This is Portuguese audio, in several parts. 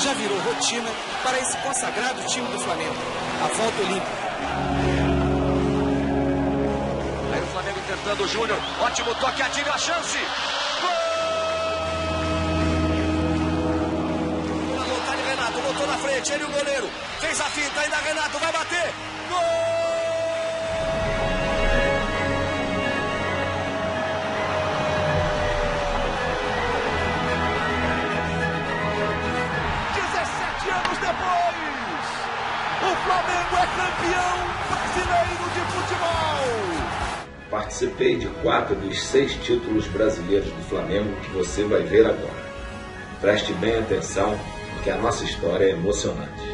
já virou rotina para esse consagrado time do Flamengo, a volta olímpica. Aí o Flamengo tentando o Júnior, ótimo toque, atira a chance. Gol! Na vontade, Renato, botou na frente, ele o goleiro, fez a finta, ainda Renato vai bater. Gol! O Flamengo é campeão brasileiro de futebol! Participei de 4 dos 6 títulos brasileiros do Flamengo que você vai ver agora. Preste bem atenção, porque a nossa história é emocionante.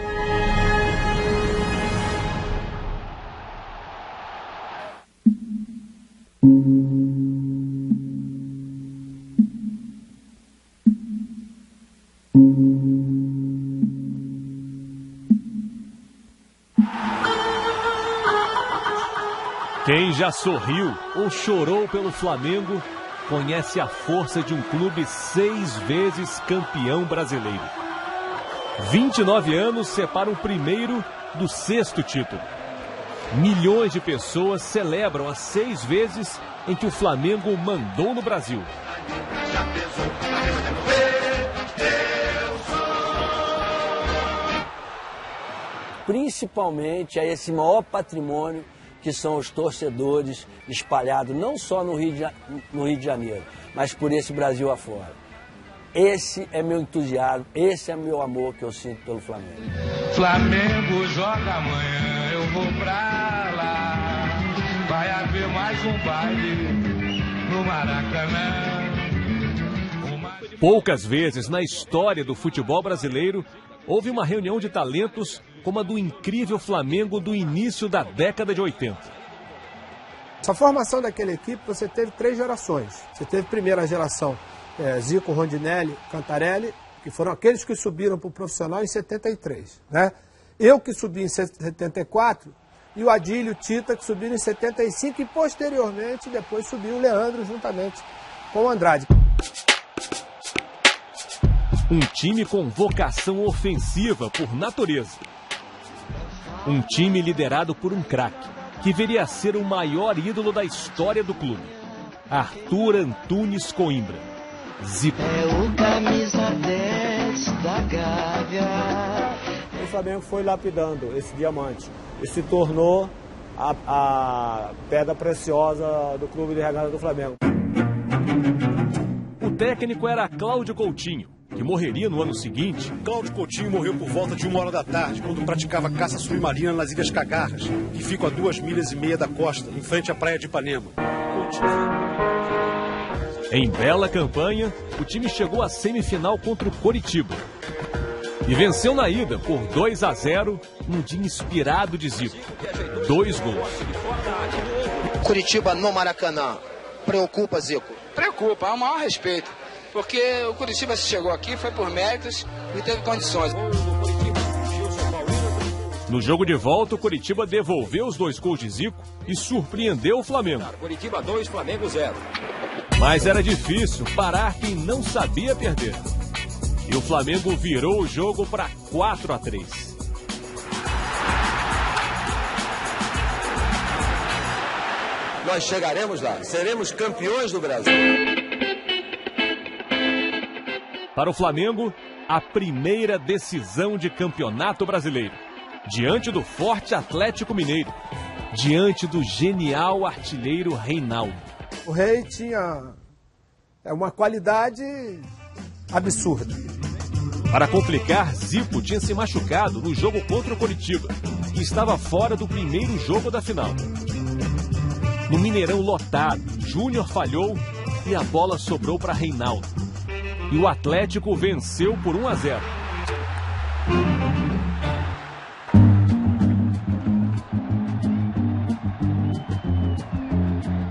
Quem já sorriu ou chorou pelo Flamengo conhece a força de um clube 6 vezes campeão brasileiro. 29 anos separam o primeiro do 6º título. Milhões de pessoas celebram as 6 vezes em que o Flamengo mandou no Brasil. Principalmente a esse maior patrimônio que são os torcedores espalhados não só no Rio de Janeiro, mas por esse Brasil afora. Esse é meu entusiasmo, esse é meu amor que eu sinto pelo Flamengo. Flamengo joga amanhã, eu vou pra lá. Vai haver mais um baile no Maracanã. Poucas vezes na história do futebol brasileiro houve uma reunião de talentos como a do incrível Flamengo do início da década de 80. Essa formação daquela equipe, você teve 3 gerações. Você teve a primeira geração, Zico, Rondinelli, Cantarelli, que foram aqueles que subiram para o profissional em 73. Né? Eu que subi em 74, e o Adílio, o Tita, que subiram em 75, e posteriormente, depois subiu o Leandro juntamente com o Andrade. Um time com vocação ofensiva por natureza. Um time liderado por um craque, que viria a ser o maior ídolo da história do clube. Arthur Antunes Coimbra. Zico. É o camisa 10 da Gávea. O Flamengo foi lapidando esse diamante e se tornou a pedra preciosa do clube de regata do Flamengo. O técnico era Cláudio Coutinho, que morreria no ano seguinte. Cláudio Coutinho morreu por volta de 1h da tarde, quando praticava caça submarina nas Ilhas Cagarras, que ficam a 2,5 milhas da costa, em frente à praia de Ipanema. Em bela campanha, o time chegou à semifinal contra o Coritiba. E venceu na ida por 2-0, num dia inspirado de Zico. 2 gols. Coritiba no Maracanã. Preocupa, Zico? Preocupa, há o maior respeito. Porque o Coritiba se chegou aqui, foi por méritos e teve condições. No jogo de volta, o Coritiba devolveu os 2 gols de Zico e surpreendeu o Flamengo. Coritiba 2, Flamengo 0. Mas era difícil parar quem não sabia perder. E o Flamengo virou o jogo para 4-3. Nós chegaremos lá, seremos campeões do Brasil. Para o Flamengo, a primeira decisão de campeonato brasileiro. Diante do forte Atlético Mineiro. Diante do genial artilheiro Reinaldo. O Rei tinha uma qualidade absurda. Para complicar, Zico tinha se machucado no jogo contra o Coritiba e estava fora do primeiro jogo da final. No Mineirão lotado, Júnior falhou e a bola sobrou para Reinaldo. E o Atlético venceu por 1-0.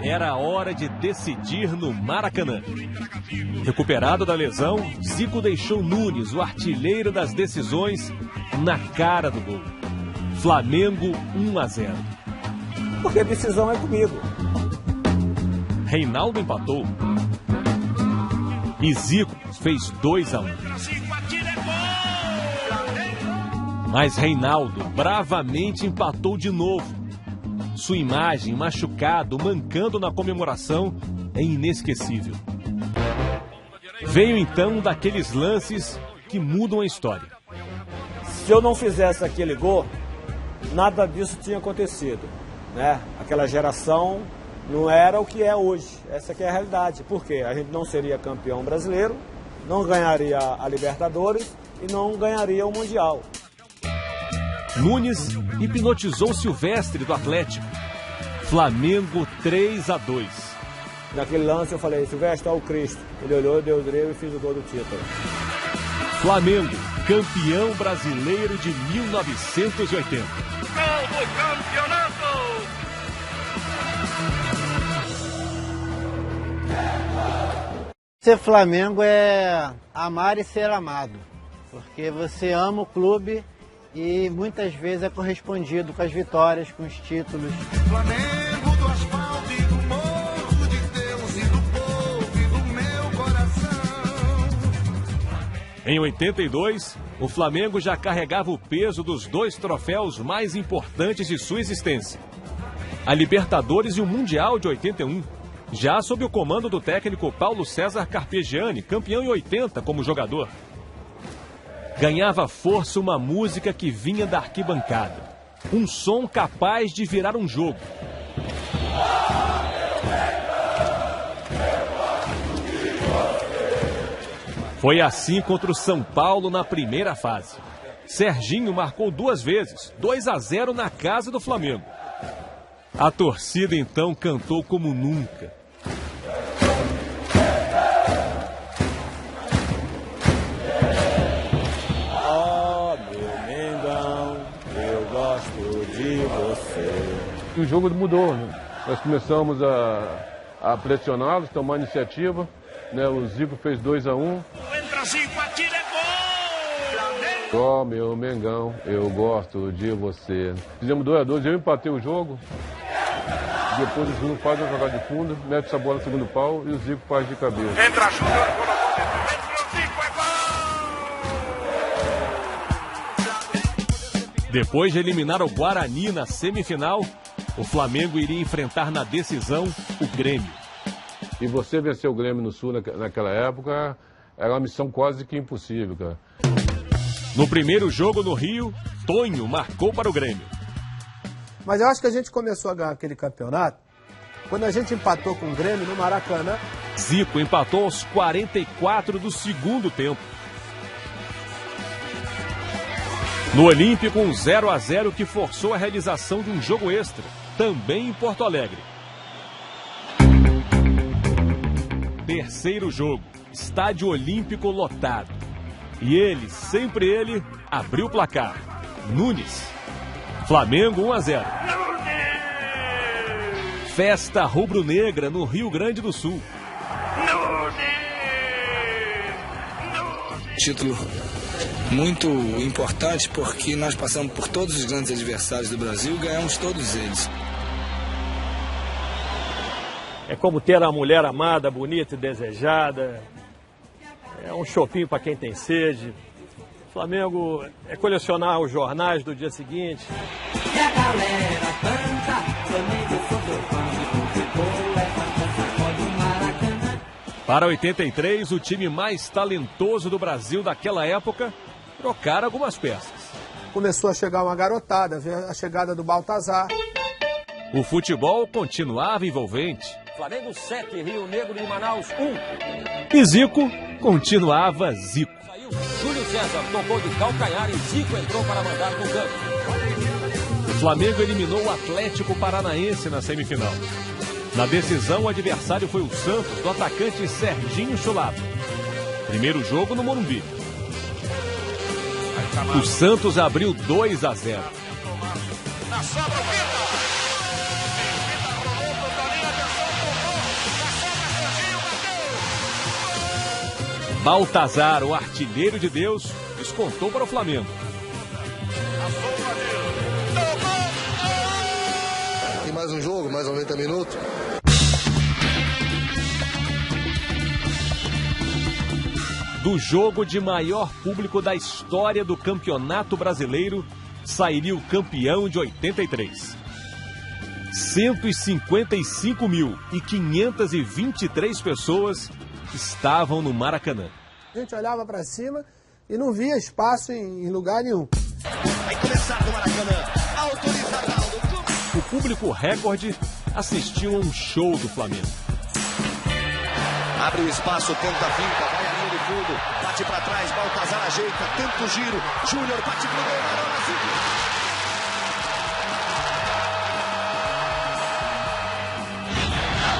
Era a hora de decidir no Maracanã. Recuperado da lesão, Zico deixou Nunes, o artilheiro das decisões, na cara do gol. Flamengo 1-0. Porque a decisão é comigo. Reinaldo empatou. E Zico fez 2-1. Zico atira, é gol! Mas Reinaldo bravamente empatou de novo. Sua imagem, machucado, mancando na comemoração, é inesquecível. Veio então daqueles lances que mudam a história. Se eu não fizesse aquele gol, nada disso tinha acontecido, né? Aquela geração não era o que é hoje. Essa que é a realidade. Por quê? A gente não seria campeão brasileiro, não ganharia a Libertadores e não ganharia o Mundial. Nunes hipnotizou Silvestre do Atlético. Flamengo 3-2. Naquele lance eu falei, Silvestre, olha o Cristo. Ele olhou, deu o drible e fiz o gol do título. Flamengo, campeão brasileiro de 1980. Novo campeonato! Ser Flamengo é amar e ser amado, porque você ama o clube e muitas vezes é correspondido com as vitórias, com os títulos. Flamengo do asfalto e do morro de Deus e do povo e do meu coração. Em 82, o Flamengo já carregava o peso dos 2 troféus mais importantes de sua existência: a Libertadores e o Mundial de 81, já sob o comando do técnico Paulo César Carpegiani, campeão em 80 como jogador. Ganhava força uma música que vinha da arquibancada, um som capaz de virar um jogo. Foi assim contra o São Paulo na primeira fase. Serginho marcou 2 vezes, 2-0 na casa do Flamengo. A torcida então cantou como nunca. Oh, meu Mengão, eu gosto de você. E o jogo mudou, né? Nós começamos a pressioná-los, tomar iniciativa, né? O Zico fez 2-1. Entra Zico, atira, é gol! Oh, meu Mengão, eu gosto de você. Fizemos 2-2, eu empatei o jogo. Depois o Júnior faz uma jogada de fundo, mete essa bola no segundo pau e o Zico faz de cabeça. Entra Júnior, entra o Zico, é gol! Depois de eliminar o Guarani na semifinal, o Flamengo iria enfrentar na decisão o Grêmio. E você vencer o Grêmio no Sul naquela época era uma missão quase que impossível, cara. No primeiro jogo no Rio, Tonho marcou para o Grêmio. Mas eu acho que a gente começou a ganhar aquele campeonato quando a gente empatou com o Grêmio no Maracanã. Zico empatou aos 44 do segundo tempo. No Olímpico, um 0-0 que forçou a realização de um jogo extra, também em Porto Alegre. Terceiro jogo, Estádio Olímpico lotado. E ele, sempre ele, abriu o placar. Nunes. Flamengo 1-0. Festa rubro-negra no Rio Grande do Sul. Título muito importante porque nós passamos por todos os grandes adversários do Brasil e ganhamos todos eles. É como ter a mulher amada, bonita e desejada. É um chopinho para quem tem sede. Flamengo é colecionar os jornais do dia seguinte. E a galera canta, Flamengo sou teu fã, futebol é fantástico, pode o Maracanã. Para 83, o time mais talentoso do Brasil daquela época trocaram algumas peças. Começou a chegar uma garotada, veio a chegada do Baltazar. O futebol continuava envolvente. Flamengo 7, Rio Negro de Manaus 1. E Zico continuava Zico. Júlio César tocou de calcanhar e Zico entrou para mandar no campo. O Flamengo eliminou o Atlético Paranaense na semifinal. Na decisão, o adversário foi o Santos, do atacante Serginho Chulapa. Primeiro jogo no Morumbi. O Santos abriu 2-0. Na sobra o Pita. Baltazar, o artilheiro de Deus, descontou para o Flamengo. Tem mais um jogo, mais 90 minutos. Do jogo de maior público da história do Campeonato Brasileiro, sairia o campeão de 83. 155.523 pessoas estavam no Maracanã. A gente olhava para cima e não via espaço em lugar nenhum. Vai começar no Maracanã. Autorizado. O público recorde assistiu a um show do Flamengo. Abre o espaço, tenta a finta, vai a linha do fundo, bate para trás, Baltazar ajeita, tenta o giro, Júnior bate pro gol, Marola,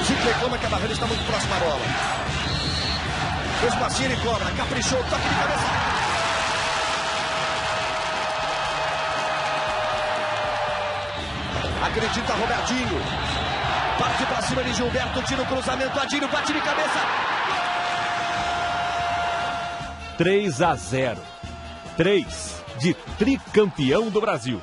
Zico reclama que a barreira está muito próxima à bola. Mesmo assim ele cobra, caprichou, toque de cabeça. Acredita Robertinho. Parte pra cima de Gilberto, tira o cruzamento, Adílio bate de cabeça. 3-0. 3 de tricampeão do Brasil.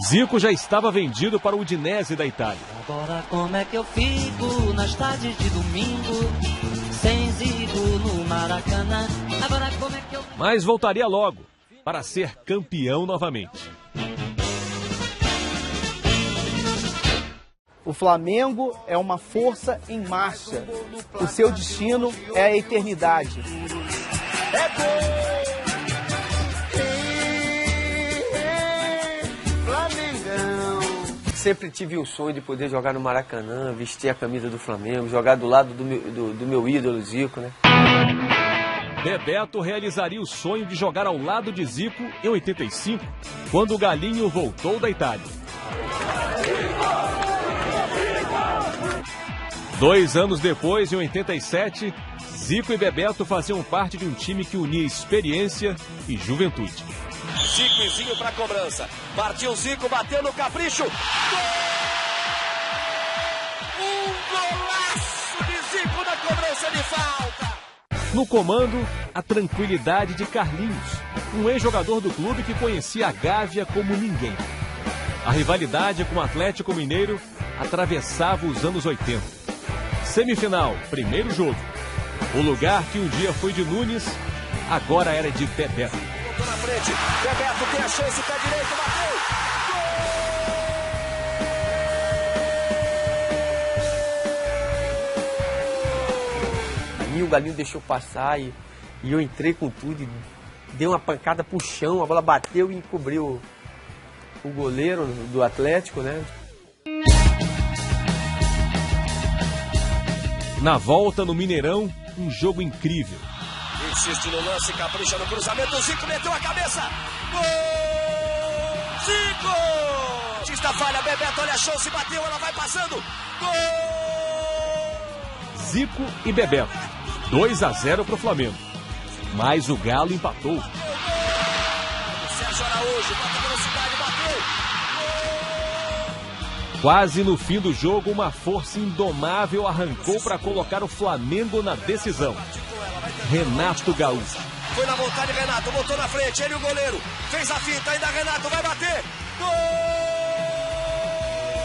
Zico já estava vendido para o Udinese da Itália. Agora como é que eu fico nas tardes de domingo, sem Zico no Maracanã? Agora como é que eu... Mas voltaria logo para ser campeão novamente. O Flamengo é uma força em marcha. O seu destino é a eternidade. É gol! Flamengão! Sempre tive o sonho de poder jogar no Maracanã, vestir a camisa do Flamengo, jogar do lado do meu ídolo Zico, né? Bebeto realizaria o sonho de jogar ao lado de Zico em 85, quando o Galinho voltou da Itália. 2 anos depois, em 87, Zico e Bebeto faziam parte de um time que unia experiência e juventude. Zicozinho para cobrança. Partiu Zico, bateu no capricho. Gol! Um golaço de Zico na cobrança de falta. No comando, a tranquilidade de Carlinhos, um ex-jogador do clube que conhecia a Gávea como ninguém. A rivalidade com o Atlético Mineiro atravessava os anos 80. Semifinal, primeiro jogo. O lugar que um dia foi de Nunes, agora era de Bebeto. Botou na frente, Bebeto tem a chance, pé direito, bateu! E o Galinho deixou passar e eu entrei com tudo e dei uma pancada pro chão, a bola bateu e encobriu o goleiro do Atlético, né? Na volta no Mineirão, um jogo incrível. Insiste no lance, capricha no cruzamento, o Zico meteu a cabeça. Gol! Zico! Tista falha, Bebeto, olha a chance, bateu, ela vai passando. Gol! Zico e Bebeto, 2-0 para o Flamengo. Mas o Galo empatou. Sérgio Araújo, bota velocidade, bateu. Quase no fim do jogo, uma força indomável arrancou para colocar o Flamengo na decisão. Renato Gaúcho. Foi na vontade, Renato, botou na frente, ele e o goleiro. Fez a finta, ainda Renato, vai bater. Gol!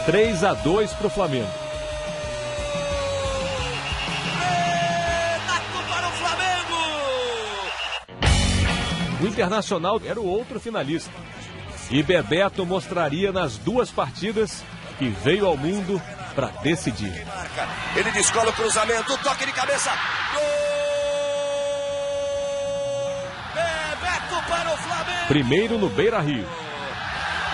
3-2 para o Flamengo. Renato para o Flamengo! O Internacional era o outro finalista. E Bebeto mostraria nas 2 partidas que veio ao mundo para decidir. Ele descola o cruzamento, toque de cabeça. Gol! Bebeto para o Flamengo. Primeiro no Beira-Rio.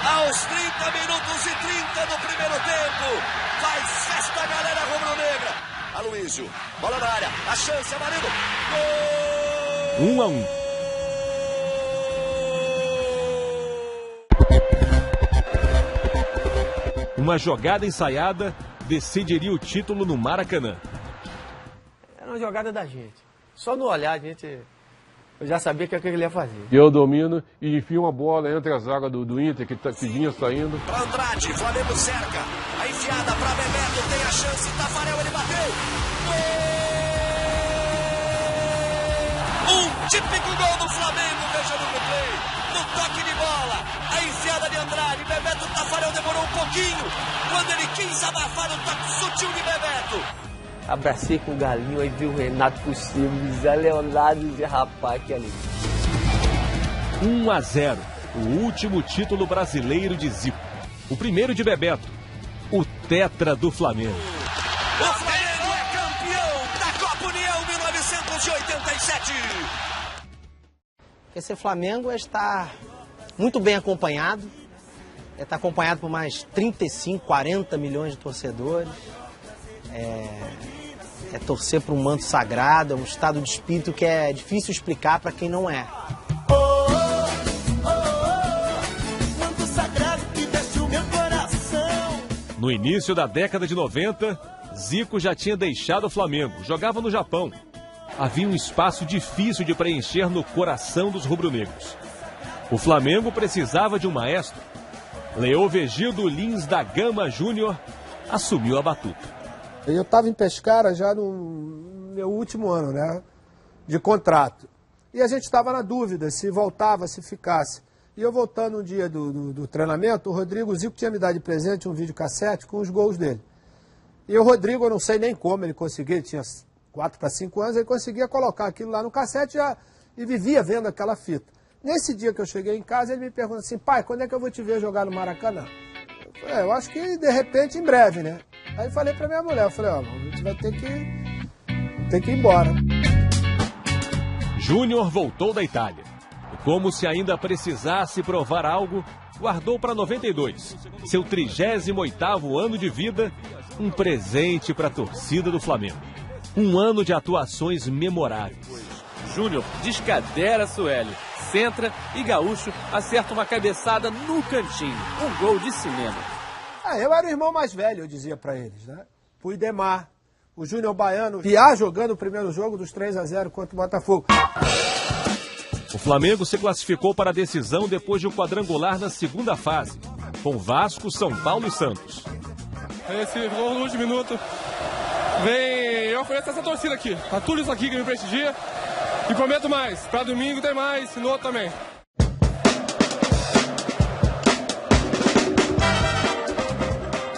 Aos 30 minutos e 30 do primeiro tempo. Faz festa a galera rubro-negra. Aloísio, bola na área, a chance, Amarildo. Gol! 1-1. Uma jogada ensaiada decidiria o título no Maracanã. Era uma jogada da gente. Só no olhar, eu já sabia que ele ia fazer. Eu domino e enfio uma bola entre a zaga do Inter, que vinha saindo. Para Andrade, Flamengo cerca. A enfiada para Bebeto, tem a chance. Tafarel, ele bateu. Gol! Um típico gol do Flamengo, veja no replay. No toque de bola. A enfiada de Andrade. Bebeto, Tafarel demorou um pouco Tiquinho, quando ele quis abafar o toque sutil de Bebeto. Abracei com o Galinho, aí vi o Renato por cima, Zé Leonardo e Zé Rapaz, que ali. 1-0, o último título brasileiro de Zico. O primeiro de Bebeto, o tetra do Flamengo. O Flamengo é campeão da Copa União 1987. Esse Flamengo é estar muito bem acompanhado. Está acompanhado por mais 35, 40 milhões de torcedores. É torcer para um manto sagrado, é um estado de espírito que é difícil explicar para quem não é. No início da década de 90, Zico já tinha deixado o Flamengo, jogava no Japão. Havia um espaço difícil de preencher no coração dos rubro-negros. O Flamengo precisava de um maestro. Leovigildo Lins da Gama Júnior assumiu a batuta. Eu estava em Pescara já no meu último ano, né, de contrato. E a gente estava na dúvida se voltava, se ficasse. E eu voltando um dia do treinamento, o Rodrigo Zico tinha me dado de presente um videocassete com os gols dele. E o Rodrigo, eu não sei nem como ele conseguia, ele tinha 4 para 5 anos, ele conseguia colocar aquilo lá no cassete e vivia vendo aquela fita. Nesse dia que eu cheguei em casa, ele me pergunta assim, pai, quando é que eu vou te ver jogar no Maracanã? Eu falei, eu acho que de repente em breve, né? Aí eu falei pra minha mulher, eu falei, ó, a gente vai ter que ir embora. Júnior voltou da Itália. E como se ainda precisasse provar algo, guardou para 92, seu 38º ano de vida, um presente para a torcida do Flamengo. Um ano de atuações memoráveis. Júnior descadera Sueli, centra e Gaúcho acerta uma cabeçada no cantinho. Um gol de cinema. Eu era o irmão mais velho, eu dizia para eles, né? O Idemar, o Júnior Baiano, Piá jogando o primeiro jogo dos 3-0 contra o Botafogo. O Flamengo se classificou para a decisão depois de um quadrangular na segunda fase, com Vasco, São Paulo e Santos. Esse gol no último minuto vem, eu ofereço essa torcida aqui, tá tudo isso aqui que me prestigia e prometo mais, para domingo tem mais, e no outro também.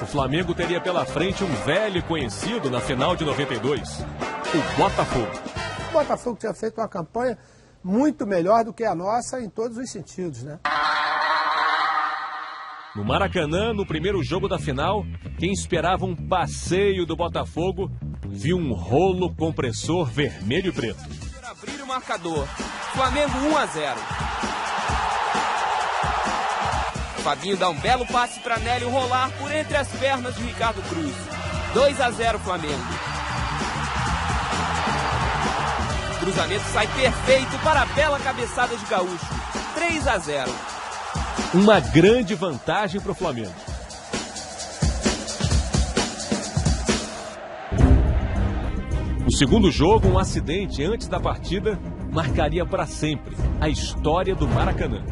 O Flamengo teria pela frente um velho conhecido na final de 92, o Botafogo. O Botafogo tinha feito uma campanha muito melhor do que a nossa em todos os sentidos, né? No Maracanã, no primeiro jogo da final, quem esperava um passeio do Botafogo viu um rolo compressor vermelho e preto. Abrir o marcador. Flamengo 1-0. Fabinho dá um belo passe para Nélio rolar por entre as pernas de Ricardo Cruz. 2-0 Flamengo. O cruzamento sai perfeito para a bela cabeçada de Gaúcho. 3-0. Uma grande vantagem para o Flamengo. No segundo jogo, um acidente antes da partida marcaria para sempre a história do Maracanã.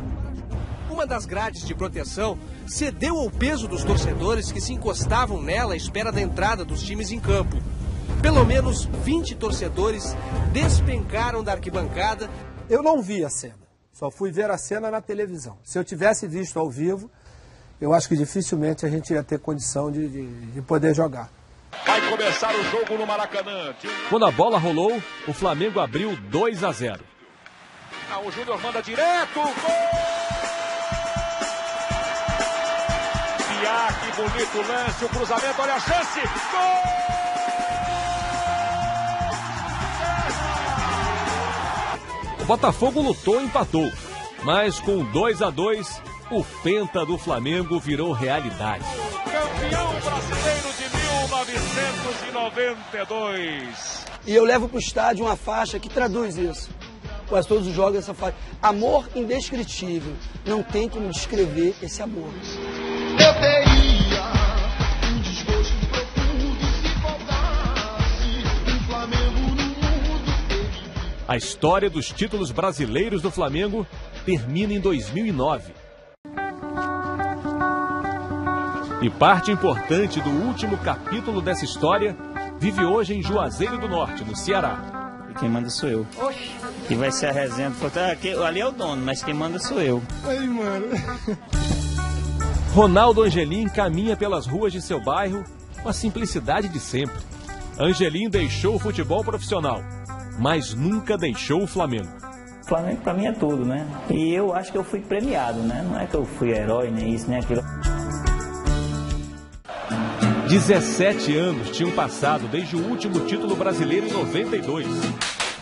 Uma das grades de proteção cedeu ao peso dos torcedores que se encostavam nela à espera da entrada dos times em campo. Pelo menos 20 torcedores despencaram da arquibancada. Eu não vi a cena, só fui ver a cena na televisão. Se eu tivesse visto ao vivo, eu acho que dificilmente a gente ia ter condição de poder jogar. Vai começar o jogo no Maracanã. Quando a bola rolou, o Flamengo abriu 2-0. O Júnior manda direto, gol! Que bonito lance, o cruzamento, olha a chance, gol! O Botafogo lutou e empatou, mas com 2-2, o penta do Flamengo virou realidade. Campeão brasileiro de 1992. E eu levo para o estádio uma faixa que traduz isso. Quase todos os jogos essa faixa. Amor indescritível. Não tem como descrever esse amor. Eu teria um desgosto profundo se faltasse um Flamengo no mundo. A história dos títulos brasileiros do Flamengo termina em 2009. E parte importante do último capítulo dessa história vive hoje em Juazeiro do Norte, no Ceará. E quem manda sou eu. Oxi. E vai ser a resenha. Ali é o dono, mas quem manda sou eu. Aí, mano. Ronaldo Angelim caminha pelas ruas de seu bairro com a simplicidade de sempre. Angelim deixou o futebol profissional, mas nunca deixou o Flamengo. O Flamengo pra mim é tudo, né? E eu acho que eu fui premiado, né? Não é que eu fui herói, nem isso, nem aquilo. 17 anos tinham passado desde o último título brasileiro em 92.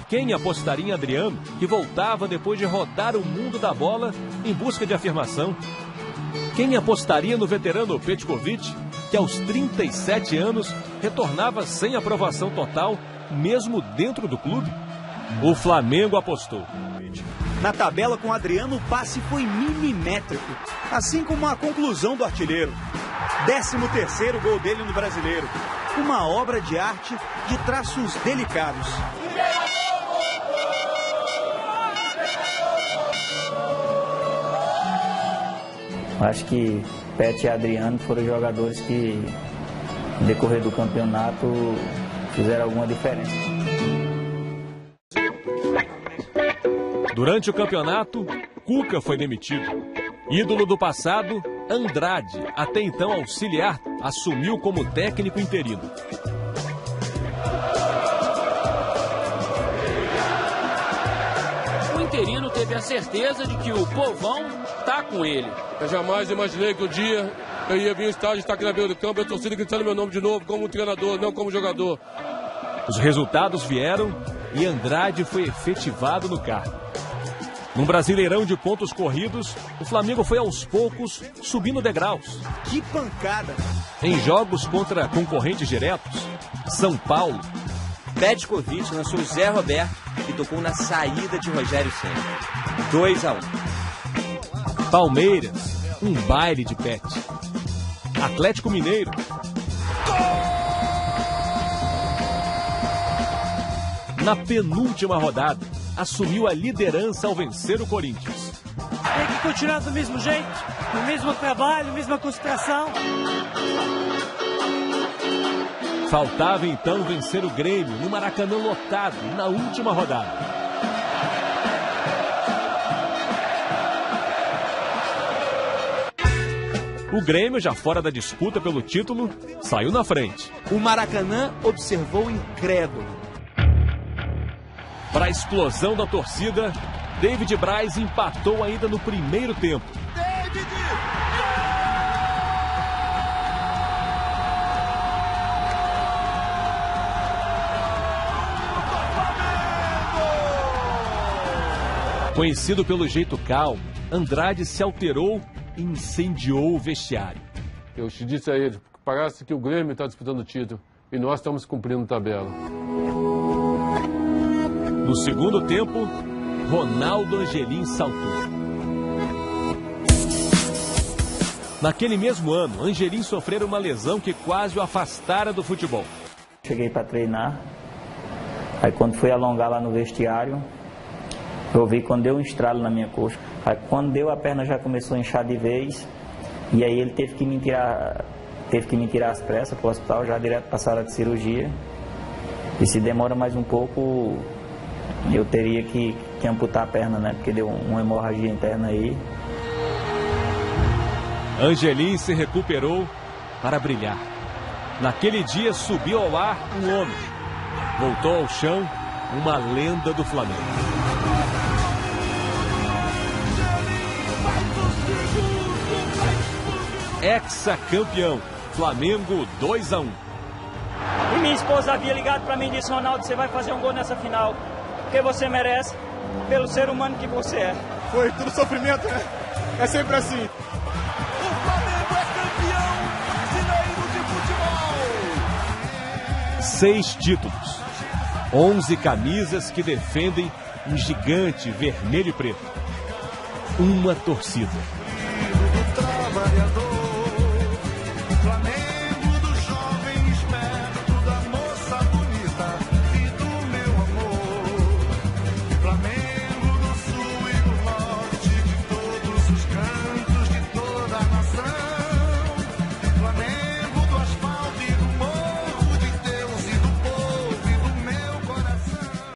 Quem apostaria em Adriano, que voltava depois de rodar o mundo da bola em busca de afirmação? Quem apostaria no veterano Petkovic, que aos 37 anos retornava sem aprovação total, mesmo dentro do clube? O Flamengo apostou. Na tabela com Adriano, o passe foi milimétrico, assim como a conclusão do artilheiro. 13º gol dele no Brasileiro. Uma obra de arte de traços delicados. Acho que Pet e Adriano foram jogadores que, no decorrer do campeonato, fizeram alguma diferença. Durante o campeonato, Cuca foi demitido. Ídolo do passado, Andrade, até então auxiliar, assumiu como técnico interino. O interino teve a certeza de que o povão tá com ele. Eu jamais imaginei que um dia eu ia vir ao estádio e estar aqui na beira do campo e a torcida gritando meu nome de novo como treinador, não como jogador. Os resultados vieram e Andrade foi efetivado no cargo. Num Brasileirão de pontos corridos, o Flamengo foi aos poucos subindo degraus. Que pancada! Em jogos contra concorrentes diretos, São Paulo. Petkovic lançou Zé Roberto e tocou na saída de Rogério Ceni. 2-1. Palmeiras, um baile de Pet. Atlético Mineiro. Na penúltima rodada, assumiu a liderança ao vencer o Corinthians. Tem que continuar do mesmo jeito, no mesmo trabalho, mesma concentração. Faltava então vencer o Grêmio no Maracanã lotado na última rodada. O Grêmio, já fora da disputa pelo título, saiu na frente. O Maracanã observou incrédulo. Para a explosão da torcida, David Braz empatou ainda no primeiro tempo. Conhecido pelo jeito calmo, Andrade se alterou e incendiou o vestiário. Eu te disse a ele, parece que o Grêmio está disputando o título e nós estamos cumprindo tabela. No segundo tempo, Ronaldo Angelim saltou. Naquele mesmo ano, Angelim sofreu uma lesão que quase o afastara do futebol. Cheguei para treinar, aí quando fui alongar lá no vestiário, eu vi quando deu um estralo na minha coxa. Aí quando deu, a perna já começou a inchar de vez, e aí ele teve que me tirar às pressas para o hospital, já direto para a sala de cirurgia. E se demora mais um pouco, eu teria que amputar a perna, né? Porque deu uma hemorragia interna aí. Angelim se recuperou para brilhar. Naquele dia subiu ao ar um homem. Voltou ao chão uma lenda do Flamengo. Ex-campeão, Flamengo 2-1. E minha esposa havia ligado para mim e disse: Ronaldo, você vai fazer um gol nessa final, porque você merece, pelo ser humano que você é. Foi tudo sofrimento, né? É sempre assim. O Flamengo é campeão brasileiro de futebol. 6 títulos, 11 camisas que defendem um gigante vermelho e preto. Uma torcida. Trabalhador.